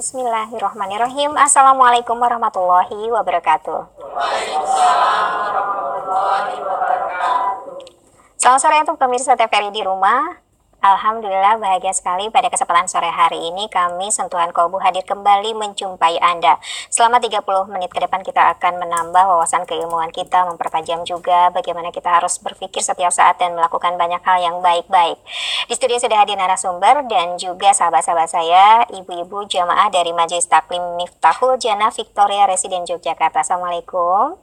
Bismillahirrahmanirrahim. Assalamualaikum warahmatullahi wabarakatuh. Selamat sore untuk pemirsa TVRI di rumah. Alhamdulillah bahagia sekali pada kesempatan sore hari ini kami Sentuhan Kolbu hadir kembali menjumpai Anda. Selama 30 menit ke depan kita akan menambah wawasan keilmuan kita, mempertajam juga bagaimana kita harus berpikir setiap saat dan melakukan banyak hal yang baik-baik. Di studio sudah hadir narasumber dan juga sahabat-sahabat saya, ibu-ibu jamaah dari Majelis Taklim Miftahul Jannah Victoria Residen Yogyakarta. Assalamualaikum.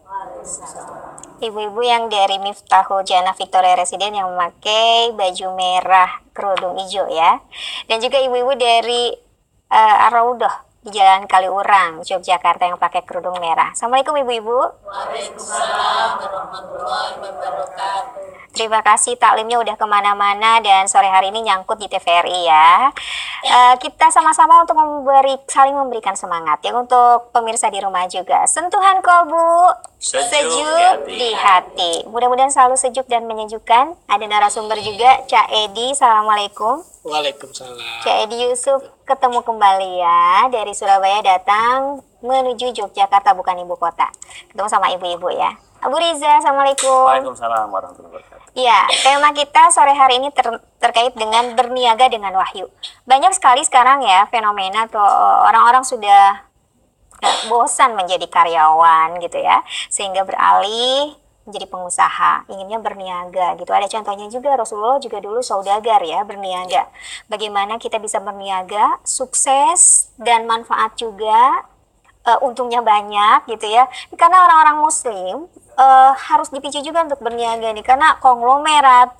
Ibu-ibu yang dari Miftahul Jannah Victoria Residen yang memakai baju merah kerudung hijau ya, dan juga ibu-ibu dari Ar-Raudhah di Jalan Kaliurang Yogyakarta yang pakai kerudung merah. Assalamualaikum ibu-ibu. Waalaikumsalam warahmatullahi wabarakatuh. Terima kasih, taklimnya udah kemana-mana dan sore hari ini nyangkut di TVRI ya. Kita sama-sama untuk saling memberikan semangat ya untuk pemirsa di rumah juga. Sentuhan kolbu, sejuk di hati. Mudah-mudahan selalu sejuk dan menyejukkan. Ada narasumber juga, Cak Edi. Assalamualaikum. Waalaikumsalam. Cak Edi Yusuf ketemu kembali ya, dari Surabaya datang menuju Yogyakarta, bukan ibu kota. Ketemu sama ibu-ibu ya. Abu Riza, Assalamualaikum. Waalaikumsalam warahmatullahi wabarakatuh. Ya, tema kita sore hari ini terkait dengan berniaga dengan wahyu. Banyak sekali sekarang ya fenomena atau orang-orang sudah bosan menjadi karyawan gitu ya, sehingga beralih menjadi pengusaha, inginnya berniaga gitu. Ada contohnya juga, Rasulullah juga dulu saudagar ya, berniaga. Bagaimana kita bisa berniaga, sukses dan manfaat juga, untungnya banyak gitu ya. Karena orang-orang muslim harus dipicu juga untuk berniaga nih, karena konglomerat,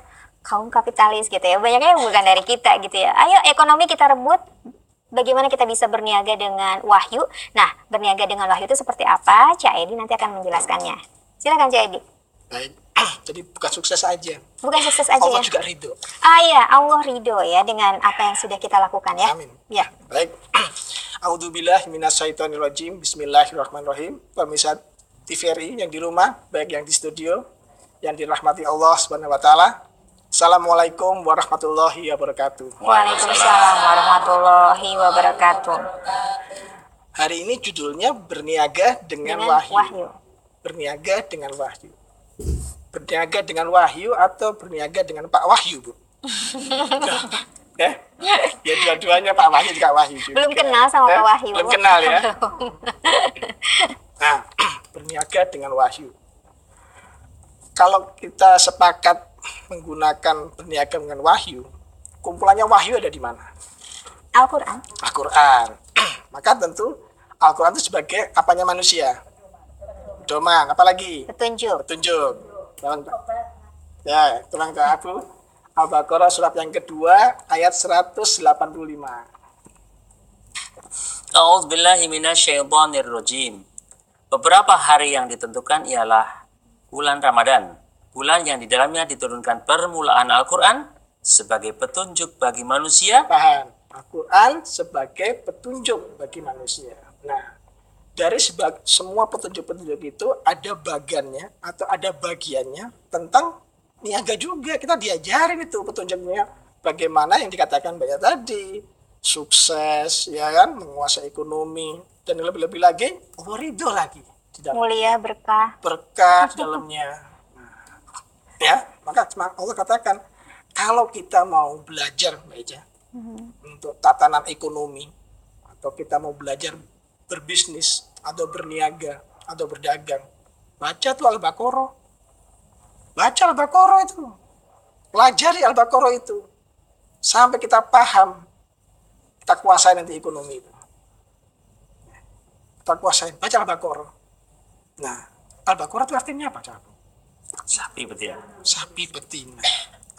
kaum kapitalis gitu ya, banyaknya yang bukan dari kita gitu ya. Ayo ekonomi kita rebut, bagaimana kita bisa berniaga dengan wahyu. Nah, berniaga dengan wahyu itu seperti apa? Cak Edi nanti akan menjelaskannya. Silakan Cak Edi. Baik, jadi bukan sukses aja. Bukan sukses aja Allah ya. juga ridho. Iya, Allah ridho ya dengan apa yang sudah kita lakukan ya. Amin. Ya. Baik. A'udzubillahi minasyaitonirrajim. Bismillahirrahmanirrahim. Pemirsa TVRI yang di rumah, baik yang di studio, yang dirahmati Allah Subhanahu wa taala. Assalamualaikum warahmatullahi wabarakatuh. Waalaikumsalam warahmatullahi wabarakatuh. Hari ini judulnya berniaga dengan wahyu. Berniaga dengan wahyu. Berniaga dengan wahyu atau berniaga dengan Pak Wahyu, Bu? Ya dua-duanya Pak Wahyu juga wahyu juga. Belum kenal sama Pak Wahyu. Belum kenal ya. Nah, berniaga dengan wahyu. Kalau kita sepakat menggunakan berniaga dengan wahyu, kumpulannya wahyu ada di mana? Al-Quran. Al-Quran. Maka tentu Al-Quran itu sebagai apanya manusia? Doman, apalagi? Petunjuk. Ya, tolong ke Abu. Al-Baqarah surat yang kedua ayat 185. A'udzubillahi minasyaitonirrajim. Beberapa hari yang ditentukan ialah bulan Ramadan, bulan yang di dalamnya diturunkan permulaan Al-Quran sebagai petunjuk bagi manusia. Paham? Al-Quran sebagai petunjuk bagi manusia. Nah, dari semua petunjuk-petunjuk itu ada bagannya atau ada bagiannya tentang niaga juga. Kita diajarin itu petunjuknya bagaimana yang dikatakan banyak tadi, sukses ya kan, menguasai ekonomi, dan lebih-lebih lagi Allah ridho lagi di dalam Mulia, berkah di dalamnya. Nah, ya, maka Allah katakan kalau kita mau belajar Mbak Eja, untuk tatanan ekonomi, atau kita mau belajar berbisnis atau berniaga atau berdagang, baca tuh Al-Baqarah. Baca Al-Baqarah itu. Pelajari Al-Baqarah itu. Sampai kita paham, kita kuasai nanti ekonomi itu. Kita kuasai, baca Al-Baqarah. Nah, Al-Baqarah itu artinya apa, Cak? Sapi betina. Sapi betina.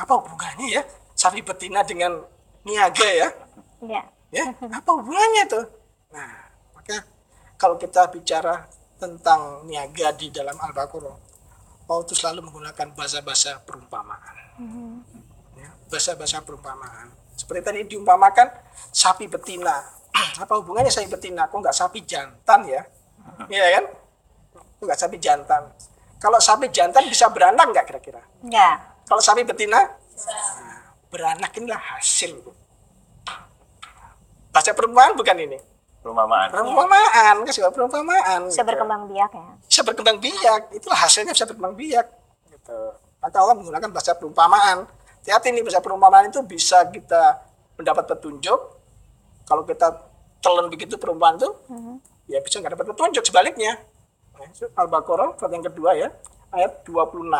Apa hubungannya ya? Sapi betina dengan niaga ya? ya. Ya, apa hubungannya tuh? Nah, maka kalau kita bicara tentang niaga di dalam Al-Baqarah, Allah itu selalu menggunakan bahasa-bahasa perumpamaan. Ya, bahasa-bahasa perumpamaan. Seperti tadi diumpamakan sapi betina. Apa hubungannya sapi betina? Kok nggak sapi jantan ya? Iya kan? Kok nggak sapi jantan? Kalau sapi jantan bisa beranak nggak kira-kira? Ya. Kalau sapi betina, beranak inilah hasil. Bahasa perempuan bukan ini. Perumpamaan. Perumpamaan, kan sebuah perumpamaan. Bisa gitu. berkembang biak ya. Bisa berkembang biak, itulah hasilnya bisa berkembang biak. Gitu. Maka Allah menggunakan bahasa perumpamaan. Hati-hati nih, bahasa perumpamaan itu bisa kita mendapat petunjuk. Kalau kita telan begitu perumpamaan itu, ya bisa nggak dapat petunjuk. Sebaliknya, Al-Baqarah surat yang kedua ya, ayat 26.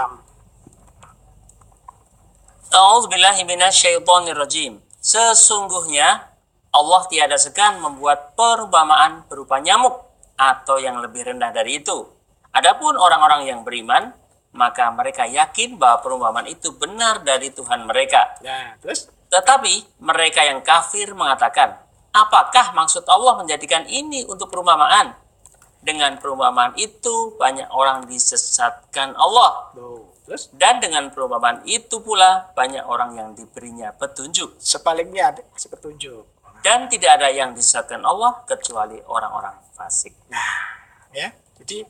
A'udzubillahi minasyaitonirrajim. Sesungguhnya Allah tiada segan membuat perumpamaan berupa nyamuk atau yang lebih rendah dari itu. Adapun orang-orang yang beriman, maka mereka yakin bahwa perumpamaan itu benar dari Tuhan mereka. Nah, terus Tetapi mereka yang kafir mengatakan, apakah maksud Allah menjadikan ini untuk perumpamaan? Dengan perumpamaan itu banyak orang disesatkan Allah. terus Dan dengan perumpamaan itu pula banyak orang yang diberinya petunjuk. sebaliknya ada kasih petunjuk. Dan tidak ada yang disesatkan Allah kecuali orang-orang fasik. Ya, jadi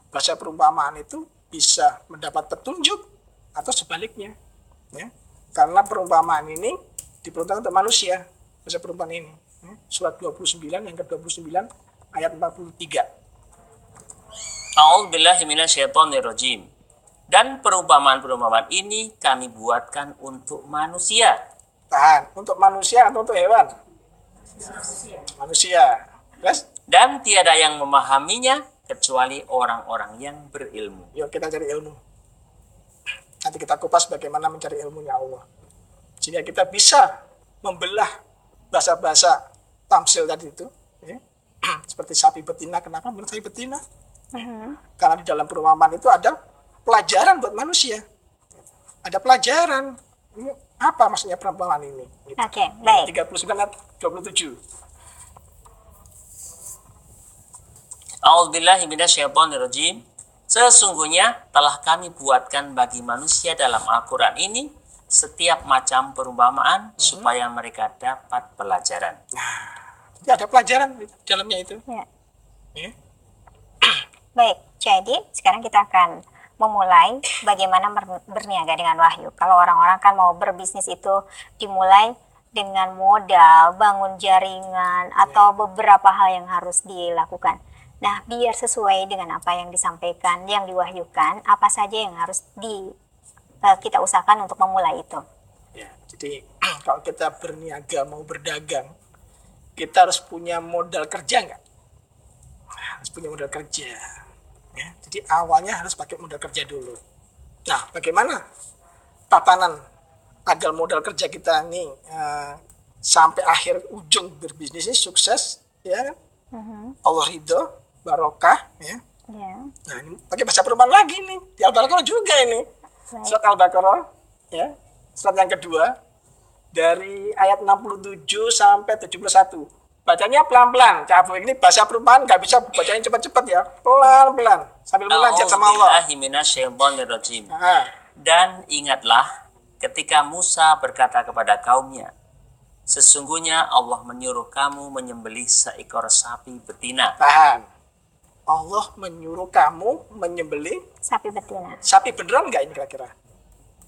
bahasa perumpamaan itu bisa mendapat petunjuk atau sebaliknya. Ya, karena perumpamaan ini diperuntukkan untuk manusia. Bahasa perumpamaan ini. Ya, surat 29 yang ke-29 ayat 43. A'udzubillahi minasyaitonirrajim. Dan perumpamaan-perumpamaan ini kami buatkan untuk manusia. Tahan, untuk manusia atau untuk hewan? Manusia. Terus, Dan tiada yang memahaminya kecuali orang-orang yang berilmu. yuk kita cari ilmu. Nanti kita kupas bagaimana mencari ilmunya Allah. Sehingga kita bisa membelah bahasa-bahasa tamsil tadi itu. Ya. Seperti sapi betina. Kenapa menurut sapi betina? Karena di dalam perumpamaan itu ada pelajaran buat manusia. Ada pelajaran. Ini apa maksudnya perumpamaan ini? Gitu. Oke, baik. 39 ayat 27. A'udzubillahi minasyaitonirrajim. Sesungguhnya telah kami buatkan bagi manusia dalam Al-Quran ini setiap macam perumpamaan supaya mereka dapat pelajaran. Jadi ada pelajaran di dalamnya itu. Ya. Ya. Baik, jadi sekarang kita akan memulai bagaimana berniaga dengan wahyu. Kalau orang-orang kan mau berbisnis itu dimulai dengan modal, bangun jaringan, atau beberapa hal yang harus dilakukan. Nah, biar sesuai dengan apa yang disampaikan, yang diwahyukan, apa saja yang harus kita usahakan untuk memulai itu. Ya, jadi kalau kita berniaga mau berdagang, kita harus punya modal kerja nggak? Harus punya modal kerja. Ya, jadi awalnya harus pakai modal kerja dulu. Nah, bagaimana tatanan agar modal kerja kita ini sampai akhir ujung berbisnis ini sukses, ya kan? Allah ridho, barokah, ya. Ya. Nah, ini pakai bahasa perumpamaan lagi nih. Di Al-Baqarah juga ini. Baik. Surat Al-Baqarah, ya. Surat yang kedua dari ayat 67 sampai 71. Bacanya pelan-pelan. Cafu ini bahasa perumpamaan nggak bisa bacanya cepat-cepat ya. Pelan-pelan sambil munajat sama Allah. A'udzubillahi minasyaitonirrajim. Nah, Dan ingatlah ketika Musa berkata kepada kaumnya, sesungguhnya Allah menyuruh kamu menyembelih seekor sapi betina. tahan. Allah menyuruh kamu menyembelih Sapi betina. sapi beneran nggak ini kira-kira?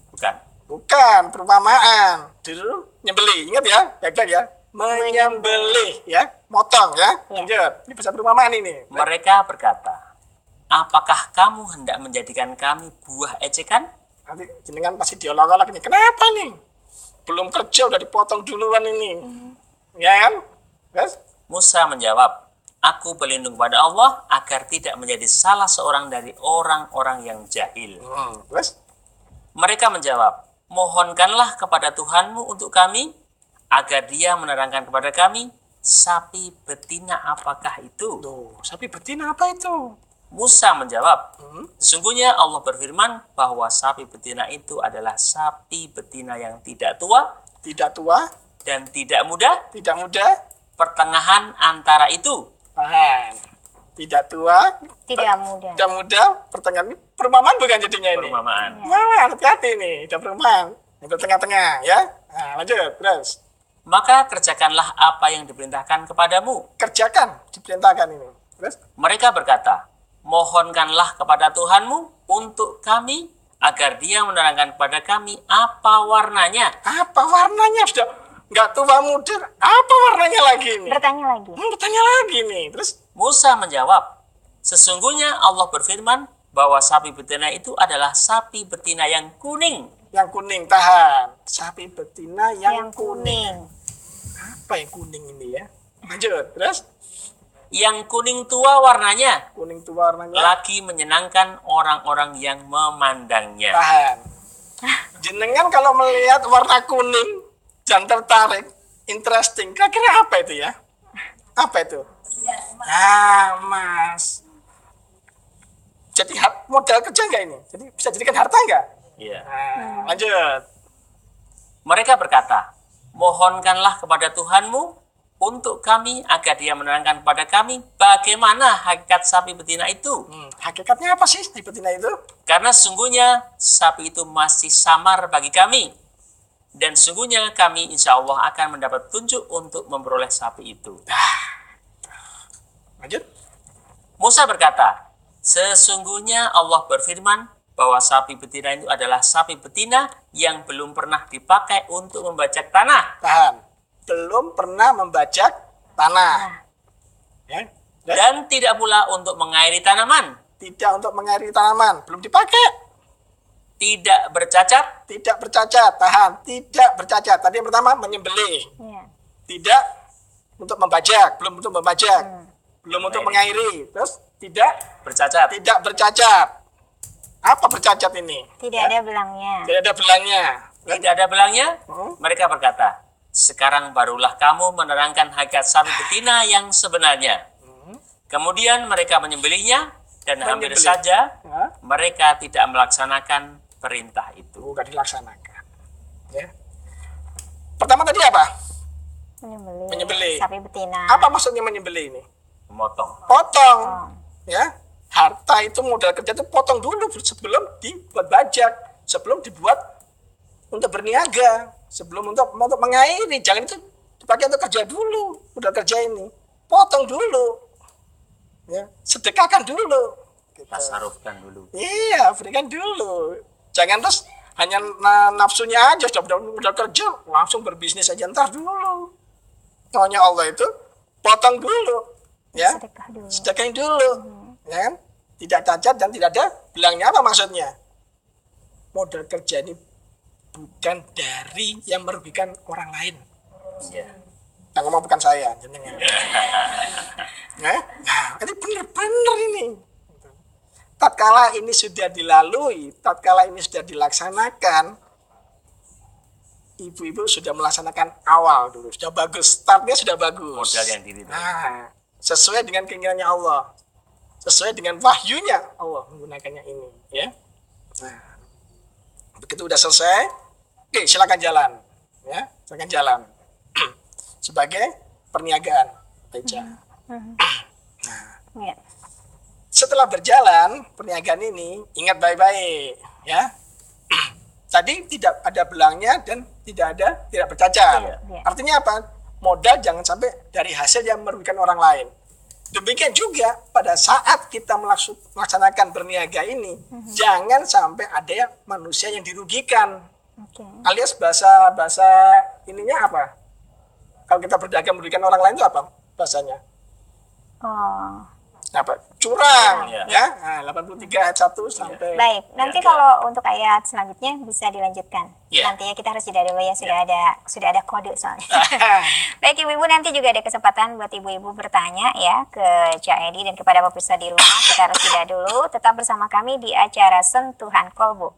Bukan. Bukan, perumpamaan. Dulu nyembelih, ingat ya? Baik-baik ya. Menyembelih ya, motong ya. Lanjut. Ini bahasa perumpamaan ini. Mereka berkata, apakah kamu hendak menjadikan kami buah ejekan? Nanti jenengan pasti diolok-olok nih. Kenapa nih? Belum kerja udah dipotong duluan ini. Ya kan? Terus? Musa menjawab, aku berlindung pada Allah agar tidak menjadi salah seorang dari orang-orang yang jahil. Terus? Mereka menjawab, mohonkanlah kepada Tuhanmu untuk kami, agar dia menerangkan kepada kami, sapi betina apakah itu? Tuh, sapi betina apa itu? Musa menjawab, sesungguhnya Allah berfirman bahwa sapi betina itu adalah sapi betina yang tidak tua Tidak tua, dan tidak muda, tidak muda, pertengahan antara itu. tahan. Tidak tua, Tidak mudah. tidak muda, pertengahan. Ini perumpamaan bukan jadinya ini? Perumpamaan. Nah, hati-hati nih, udah perumpamaan. Yang tengah-tengah ya. Nah, lanjut, terus. Maka kerjakanlah apa yang diperintahkan kepadamu. Kerjakan, diperintahkan ini. Terus? Mereka berkata, mohonkanlah kepada Tuhanmu untuk kami, agar dia menerangkan kepada kami apa warnanya. Apa warnanya? Sudah nggak tua muda, apa warnanya lagi nih? Bertanya lagi. Bertanya lagi nih. Terus Musa menjawab, sesungguhnya Allah berfirman bahwa sapi betina itu adalah sapi betina yang kuning. yang kuning, tahan. Sapi betina yang kuning. Apa yang kuning ini ya? Lanjut. Terus Yang kuning tua warnanya kuning tua warnanya. lagi menyenangkan orang-orang yang memandangnya. Tahan. Jenengan kalau melihat warna kuning dan tertarik, interesting. Kira-kira apa itu ya? Apa itu? Ah, Mas. Jadi modal kerja nggak ini? Jadi bisa jadikan harta nggak? Iya. Nah, lanjut. Mereka berkata, mohonkanlah kepada Tuhanmu untuk kami agar dia menerangkan kepada kami bagaimana hakikat sapi betina itu. Hakikatnya apa sih sapi betina itu? Karena sungguhnya sapi itu masih samar bagi kami. Dan sungguhnya kami insya Allah akan mendapat tunjuk untuk memperoleh sapi itu. Lanjut. Musa berkata, sesungguhnya Allah berfirman bahwa sapi betina itu adalah sapi betina yang belum pernah dipakai untuk membajak tanah. Tahan. Belum pernah membajak tanah. Ya. Dan tidak pula untuk mengairi tanaman. Tidak untuk mengairi tanaman. Belum dipakai. Tidak bercacat. Tidak bercacat. Tahan. Tidak bercacat. Tadi yang pertama menyembelih. Iya. Tidak untuk membajak. Belum untuk membajak. Belum untuk mengairi. Terus tidak Bercacat. tidak bercacat. Apa bercacat ini? Tidak ada belangnya. Tidak ada belangnya. Tidak ada belangnya. Hmm? Mereka berkata, sekarang barulah kamu menerangkan hakikat sapi betina yang sebenarnya. Kemudian mereka menyembelihnya dan hampir Menyembelih. saja Hah? mereka tidak melaksanakan perintah itu. Bukan dilaksanakan. Ya. Pertama tadi apa? Menyembelih. Menyembelih. Sapi betina. Apa maksudnya menyembelih ini? Memotong. Potong. Oh. Ya. Harta itu modal kerja itu potong dulu sebelum dibuat bajak, sebelum dibuat untuk berniaga, sebelum untuk mengairi. Jangan itu dipakai untuk kerja dulu, modal kerja ini. Potong dulu. Ya, sedekahkan dulu. Gitu. Tasarufkan dulu. Iya, berikan dulu. Jangan terus hanya nafsunya aja, sudah modal kerja, langsung berbisnis aja, ntar dulu. Maunya Allah itu potong dulu. Ya, Sedekah dulu. sedekahin dulu. Ya kan? Tidak cacat dan tidak ada bilangnya. Apa maksudnya? Modal kerja ini bukan dari yang merugikan orang lain. Iya. Yang ngomong bukan saya, jenengan. Nah, ini benar-benar ini. Tatkala ini sudah dilalui, tatkala ini sudah dilaksanakan, ibu-ibu sudah melaksanakan awal dulu, sudah bagus, startnya sudah bagus. Modal yang diri. Nah, sesuai dengan keinginannya Allah, sesuai dengan wahyunya Allah menggunakannya ini, ya. Nah, begitu udah selesai, oke, silakan jalan, ya, silakan jalan sebagai perniagaan aja. Iya. Setelah berjalan perniagaan ini, ingat baik-baik, ya. Tadi tidak ada belangnya dan tidak bercacat. Iya. Artinya apa? Modal jangan sampai dari hasil yang merugikan orang lain. Demikian juga pada saat kita melaksanakan berniaga ini, jangan sampai ada yang manusia yang dirugikan. Oke. Alias bahasa ininya apa? Kalau kita berdagang merugikan orang lain itu apa bahasanya? Oh. Apa? Curang, Iya. ya. Nah, 83 ayat 1 sampai Baik, nanti kalau untuk ayat selanjutnya bisa dilanjutkan. Iya. Nanti ya kita harus jeda dulu ya, sudah ada kode soalnya. Baik ibu-ibu, nanti juga ada kesempatan buat ibu-ibu bertanya ya ke Cak Edi dan kepada pemirsa di rumah. Kita harus jeda dulu, tetap bersama kami di acara Sentuhan Kolbu.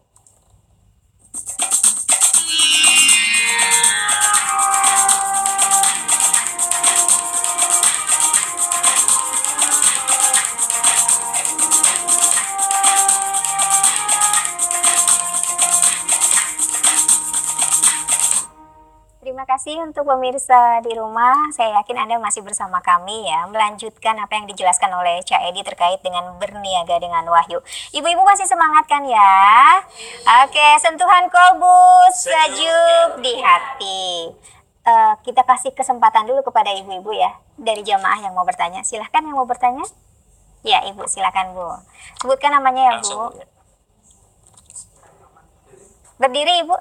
Terima kasih untuk pemirsa di rumah. Saya yakin Anda masih bersama kami ya, melanjutkan apa yang dijelaskan oleh Cak Edi terkait dengan berniaga dengan wahyu. Ibu-ibu masih semangat kan ya? Oke, sentuhan kolbu, sejuk di hati. Kita kasih kesempatan dulu kepada ibu-ibu ya, dari jamaah yang mau bertanya. Silahkan yang mau bertanya. Ya ibu, silakan bu. Sebutkan namanya ya Langsung. bu. Berdiri ibu.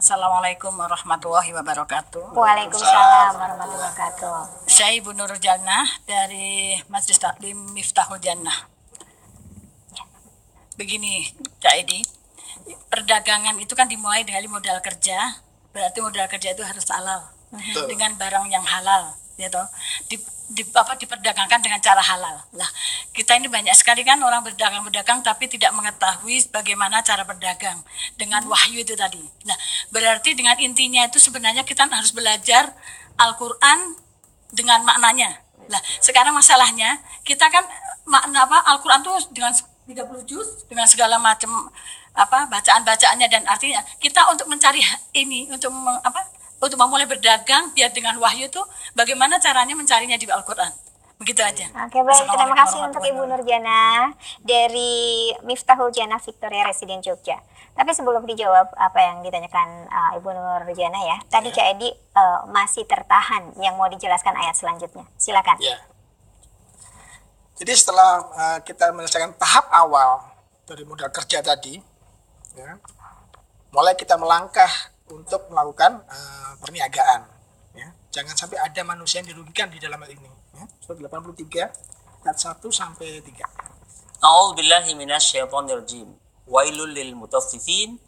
Assalamualaikum warahmatullahi wabarakatuh. Waalaikumsalam warahmatullahi wabarakatuh. Saya Ibu Nurul Jannah dari Majelis Taklim Miftahul Jannah. Begini, Kak Edi, perdagangan itu kan dimulai dari modal kerja, berarti modal kerja itu harus halal dengan barang yang halal, gitu. Diperdagangkan dengan cara halal. Lah, kita ini banyak sekali kan orang berdagang tapi tidak mengetahui bagaimana cara berdagang dengan wahyu itu tadi. Nah, berarti dengan intinya itu sebenarnya kita harus belajar Al-Qur'an dengan maknanya. Lah, sekarang masalahnya kita kan makna Al-Qur'an tuh dengan 30 juz dengan segala macam bacaan-bacaannya dan artinya kita untuk mencari ini untuk memulai berdagang biar dengan wahyu itu bagaimana caranya mencarinya di Al-Qur'an. Begitu aja. Oke, baik. Terima kasih untuk Ibu Nurjana dari Miftahul Jannah Victoria Residen Jogja. Tapi sebelum dijawab apa yang ditanyakan Ibu Nurjana ya, tadi Cak Edi masih tertahan yang mau dijelaskan ayat selanjutnya. Silakan. Ya. Jadi setelah kita menyelesaikan tahap awal dari modal kerja tadi, ya, mulai kita melangkah untuk melakukan perniagaan. Ya. Jangan sampai ada manusia yang dirugikan di dalam hal ini. Ya. Surat 83 ayat 1 sampai 3. A'udzubillahi minasyaitonirrajim. Wailul lil mutaffifin.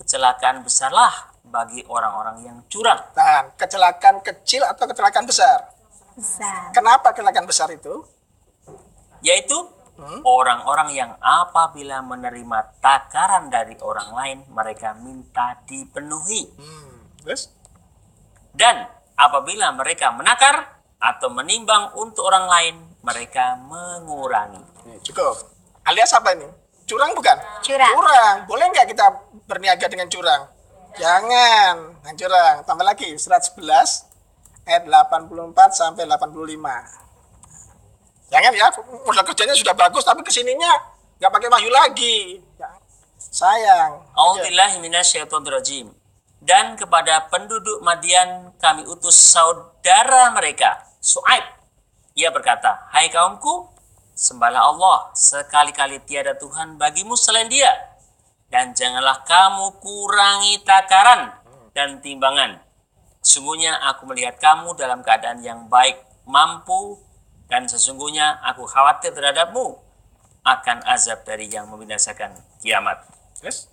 Kecelakaan besarlah bagi orang-orang yang curang. Dan kecelakaan kecil atau kecelakaan besar? Besar. Kenapa kecelakaan besar itu? Yaitu orang-orang yang apabila menerima takaran dari orang lain, mereka minta dipenuhi. Terus? Dan apabila mereka menakar atau menimbang untuk orang lain, mereka mengurangi. Cukup. Alias apa ini? Curang bukan? Curang. Boleh nggak kita berniaga dengan curang? Jangan. Yang curang. Tambah lagi. Surat 11 ayat 84 sampai 85. Jangan ya. Modal kerjanya sudah bagus tapi kesininya nggak pakai wahyu lagi. Ya. Sayang. A'udzubillahi minasyaitonirrajim. Dan kepada penduduk Madian kami utus saudara mereka, Su'aib. Ia berkata, hai kaumku, sembahlah Allah, sekali-kali tiada Tuhan bagimu selain Dia. Dan janganlah kamu kurangi takaran dan timbangan. Sungguhnya aku melihat kamu dalam keadaan yang baik, mampu, dan sesungguhnya aku khawatir terhadapmu akan azab dari yang membinasakan kiamat. Yes.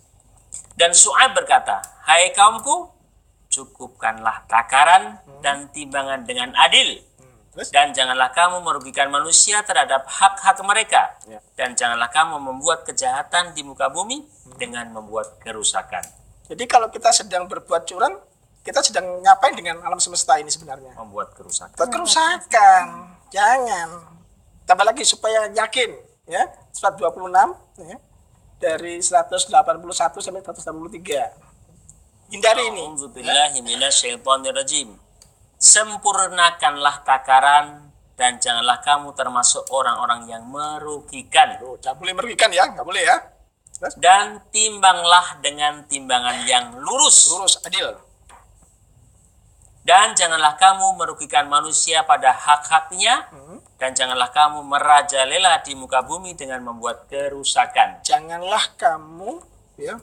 Dan Su'aib berkata, hai kaumku, cukupkanlah takaran dan timbangan dengan adil. Dan janganlah kamu merugikan manusia terhadap hak-hak mereka. Ya. Dan janganlah kamu membuat kejahatan di muka bumi dengan membuat kerusakan. Jadi kalau kita sedang berbuat curang, kita sedang ngapain dengan alam semesta ini sebenarnya? Membuat kerusakan. Buat kerusakan. Jangan. Tambah lagi supaya yakin. Ya, surat 26 ya, dari 181 sampai 183. Hindari ini. A'udzubillahi minasyaitonirrajim. Sempurnakanlah takaran dan janganlah kamu termasuk orang-orang yang merugikan. Jangan boleh merugikan ya, nggak boleh ya. Terus? Dan timbanglah dengan timbangan yang lurus. Lurus, adil. Dan janganlah kamu merugikan manusia pada hak-haknya. Dan janganlah kamu merajalela di muka bumi dengan membuat kerusakan. Janganlah kamu ya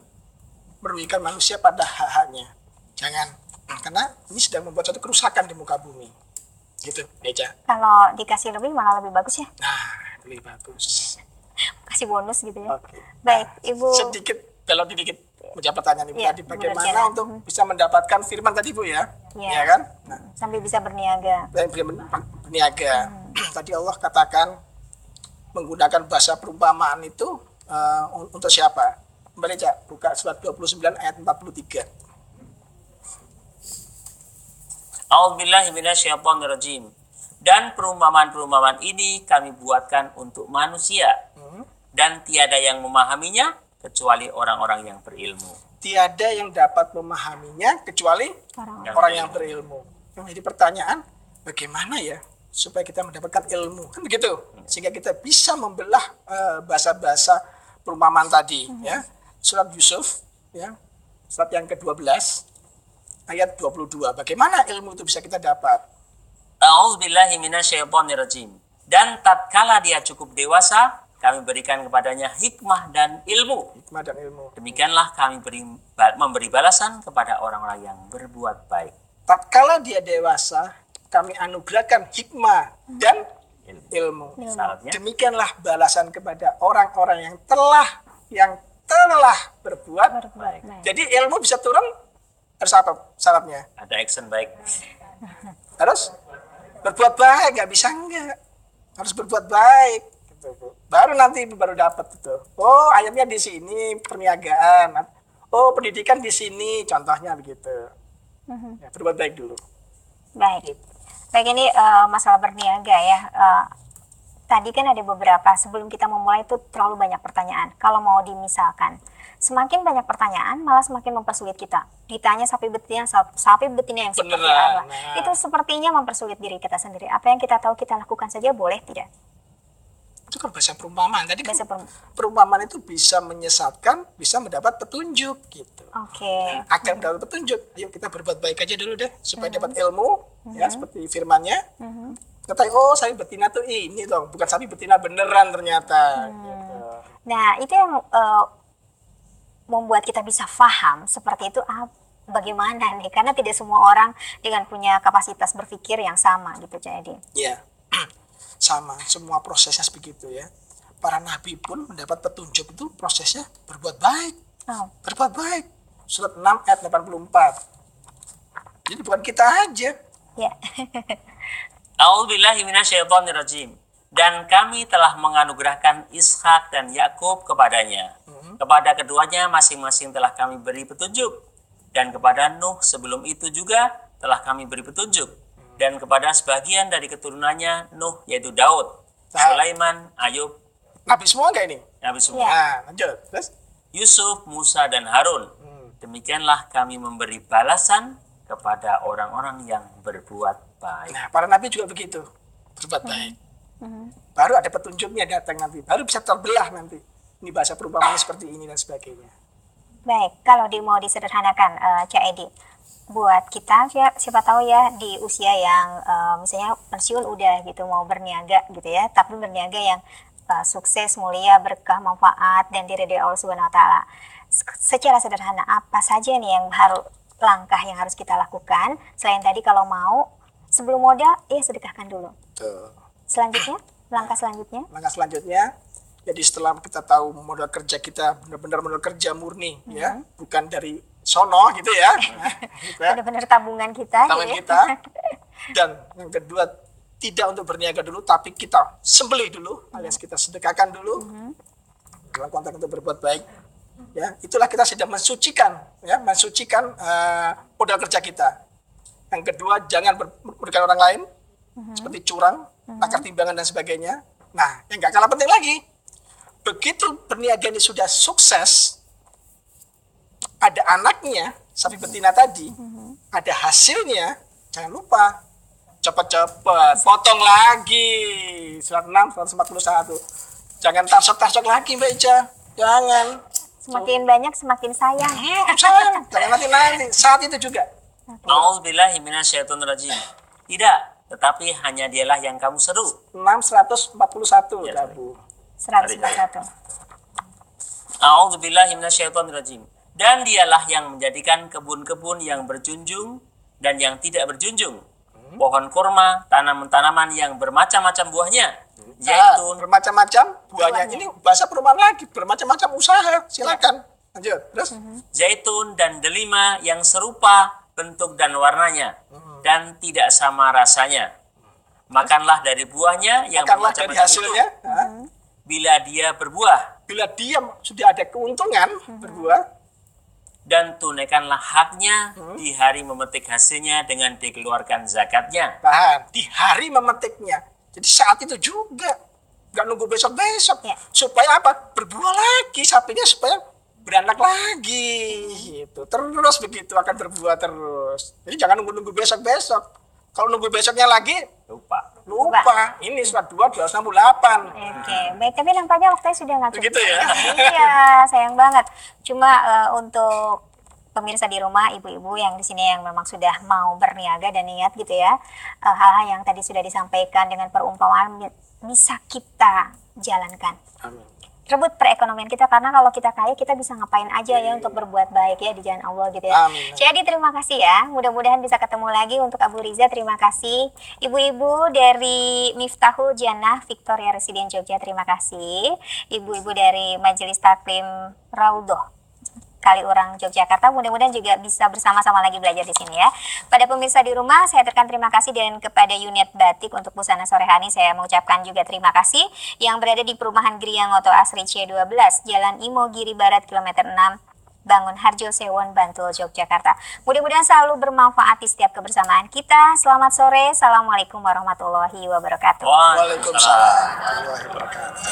merugikan manusia pada hak-haknya. Jangan. Karena ini sedang membuat suatu kerusakan di muka bumi. Gitu, Eja. Kalau dikasih lebih malah lebih bagus ya. Nah, lebih bagus. Kasih bonus gitu ya. Oke. Baik, Ibu. Sedikit, belok dikit menjawab pertanyaan Ibu Iya, tadi. Bu Bagaimana Nurjana. untuk bisa mendapatkan firman tadi Bu ya? Iya. Ya kan? Nah, Sampai bisa berniaga. dan berniaga. Tadi Allah katakan menggunakan bahasa perumpamaan itu untuk siapa? Kembali Cak, buka surat 29 ayat 43. A'udzubillahi minasyaitonirrajim. Dan perumpamaan-perumpamaan ini kami buatkan untuk manusia. Dan tiada yang memahaminya kecuali orang-orang yang berilmu. Tiada yang dapat memahaminya kecuali orang yang berilmu. Jadi pertanyaan, bagaimana ya supaya kita mendapatkan ilmu? Kan begitu. Sehingga kita bisa membelah bahasa-bahasa perumpamaan tadi. Ya. Surat Yusuf, ya, surat yang ke-12, ayat 22. Bagaimana ilmu itu bisa kita dapat? A'udzubillahi minasyaitonirrajim. Dan tatkala dia cukup dewasa, kami berikan kepadanya hikmah dan ilmu. Hikmah dan ilmu. Demikianlah kami memberi balasan kepada orang-orang yang berbuat baik. Tatkala dia dewasa, kami anugerahkan hikmah dan ilmu. Syaratnya Demikianlah balasan kepada orang-orang yang telah berbuat baik. Jadi ilmu bisa turun, harus apa syaratnya? ada action baik. Harus berbuat baik, nggak bisa enggak. Harus berbuat baik. Gitu, Bu. Baru nanti baru dapat itu. Oh, ayatnya di sini perniagaan. Oh, pendidikan di sini, contohnya begitu. Ya, berbuat baik dulu. Baik. Baik, ini masalah berniaga ya. Tadi kan ada beberapa, sebelum kita memulai itu terlalu banyak pertanyaan. Kalau mau dimisalkan, semakin banyak pertanyaan malah semakin mempersulit kita. Ditanya sapi betina yang seperti Beneran, apa. nah. Itu sepertinya mempersulit diri kita sendiri. Apa yang kita tahu kita lakukan saja, boleh tidak? Itu kan bahasa perumpamaan. Tadi kan Bahasa perumpamaan itu bisa menyesatkan, bisa mendapat petunjuk gitu. Oke. Agar mendapat petunjuk, ayo kita berbuat baik aja dulu deh supaya dapat ilmu, ya seperti firman-Nya. Katanya, oh sapi betina tuh ini dong, bukan sapi betina beneran ternyata. Gitu. Nah, itu yang membuat kita bisa paham seperti itu bagaimana nih? Karena tidak semua orang dengan punya kapasitas berpikir yang sama gitu, Cak Edi. Ya, sama, semua prosesnya begitu ya. Para nabi pun mendapat petunjuk itu prosesnya berbuat baik. Oh. Berbuat baik. Surat 6 ayat 84. Jadi bukan kita aja. Ya. A'udzubillahi minasyaitonirrajim. Dan kami telah menganugerahkan Ishak dan Yakub kepadanya. Kepada keduanya masing-masing telah kami beri petunjuk. Dan kepada Nuh sebelum itu juga telah kami beri petunjuk. Dan kepada sebagian dari keturunannya Nuh, yaitu Daud, Sulaiman, Ayub, Nabi semua enggak ini? Nabi semua, Nah, lanjut. Terus? Yusuf, Musa, dan Harun. Demikianlah kami memberi balasan kepada orang-orang yang berbuat baik. Nah, para nabi juga begitu. Berbuat baik. Baru ada petunjuknya datang nanti. Baru bisa terbelah nanti. Ini bahasa perumpamaan seperti ini dan sebagainya. Baik, kalau mau disederhanakan, Cak Edi, buat kita siapa tahu ya di usia yang misalnya pensiun udah gitu mau berniaga gitu ya, tapi berniaga yang sukses, mulia, berkah, manfaat dan diridhoi Allah Subhanahu wa taala. Secara sederhana apa saja nih yang langkah yang harus kita lakukan selain tadi kalau mau sebelum modal sedekahkan dulu. Tuh. Selanjutnya, langkah selanjutnya? Langkah selanjutnya, jadi setelah kita tahu modal kerja kita benar-benar modal kerja murni ya, bukan dari sono gitu ya. Gitu ya. Benar-benar tabungan kita. Tangan gitu ya. kita. Dan yang kedua, tidak untuk berniaga dulu, tapi kita sembelih dulu, alias kita sedekahkan dulu dalam konteks untuk berbuat baik. Ya, itulah kita sudah mensucikan modal kerja kita. Yang kedua, jangan merugikan orang lain, seperti curang, takar timbangan dan sebagainya. Nah, yang nggak kalah penting lagi, begitu berniaga ini sudah sukses, ada anaknya, sapi betina tadi, ada hasilnya, jangan lupa cepat-cepat potong lagi. Surat 6 141. Jangan tarsok-tarsok lagi, Mbak Ica. Jangan. Semakin banyak semakin sayang. Sayang. Jangan nanti saat itu juga. A'udzubillahi minasyaitonirrajim. Tidak, tetapi hanya dialah yang kamu seru. 6 141 Ya, Bu. 141. A'udzubillahi minasyaitonirrajim. Dan dialah yang menjadikan kebun-kebun yang berjunjung dan yang tidak berjunjung, pohon kurma, tanaman-tanaman yang bermacam-macam buahnya, zaitun, Bermacam-macam buahnya. Ini bahasa perumahan lagi, bermacam-macam usaha. Silakan. Lanjut. Terus? zaitun dan delima yang serupa bentuk dan warnanya dan tidak sama rasanya. Makanlah dari buahnya yang Makanlah dari bermacam-macam hasilnya. itu, bila dia berbuah, Bila dia sudah ada keuntungan berbuah, dan tunaikanlah haknya di hari memetik hasilnya dengan dikeluarkan zakatnya. tahan di hari memetiknya. Jadi saat itu juga, nggak nunggu besok-besok. Ya. Supaya apa? Berbuah lagi sapinya supaya beranak lagi. Gitu. Terus begitu akan berbuah terus. Jadi jangan nunggu-nunggu besok-besok. Kalau nunggu besoknya lagi, Lupa. lupa. Ini surat 2 268. Oke, baik. Tapi nampaknya waktunya sudah nggak cukup. Begitu ya? Iya, sayang banget. Cuma untuk pemirsa di rumah, ibu-ibu yang di sini yang memang sudah mau berniaga dan niat gitu ya, hal-hal yang tadi sudah disampaikan dengan perumpamaan bisa kita jalankan. Amin. Rebut perekonomian kita, karena kalau kita kaya kita bisa ngapain aja ya untuk berbuat baik ya di jalan Allah gitu ya. Amin. Jadi terima kasih ya, mudah-mudahan bisa ketemu lagi. Untuk Abu Riza terima kasih, ibu-ibu dari Miftahul Jannah Victoria Residen Jogja terima kasih, ibu-ibu dari Majelis Taklim Raudhoh Kaliurang Yogyakarta, mudah-mudahan juga bisa bersama-sama lagi belajar di sini ya. Pada pemirsa di rumah, saya aturkan terima kasih, dan kepada unit batik untuk busana sore hari saya mengucapkan juga terima kasih yang berada di perumahan Griang Oto Asri C12, Jalan Imogiri Barat, kilometer 6, Bangun Harjo Sewon, Bantul, Yogyakarta. Mudah-mudahan selalu bermanfaat di setiap kebersamaan kita. Selamat sore, Assalamualaikum warahmatullahi wabarakatuh. Waalaikumsalam warahmatullahi wabarakatuh.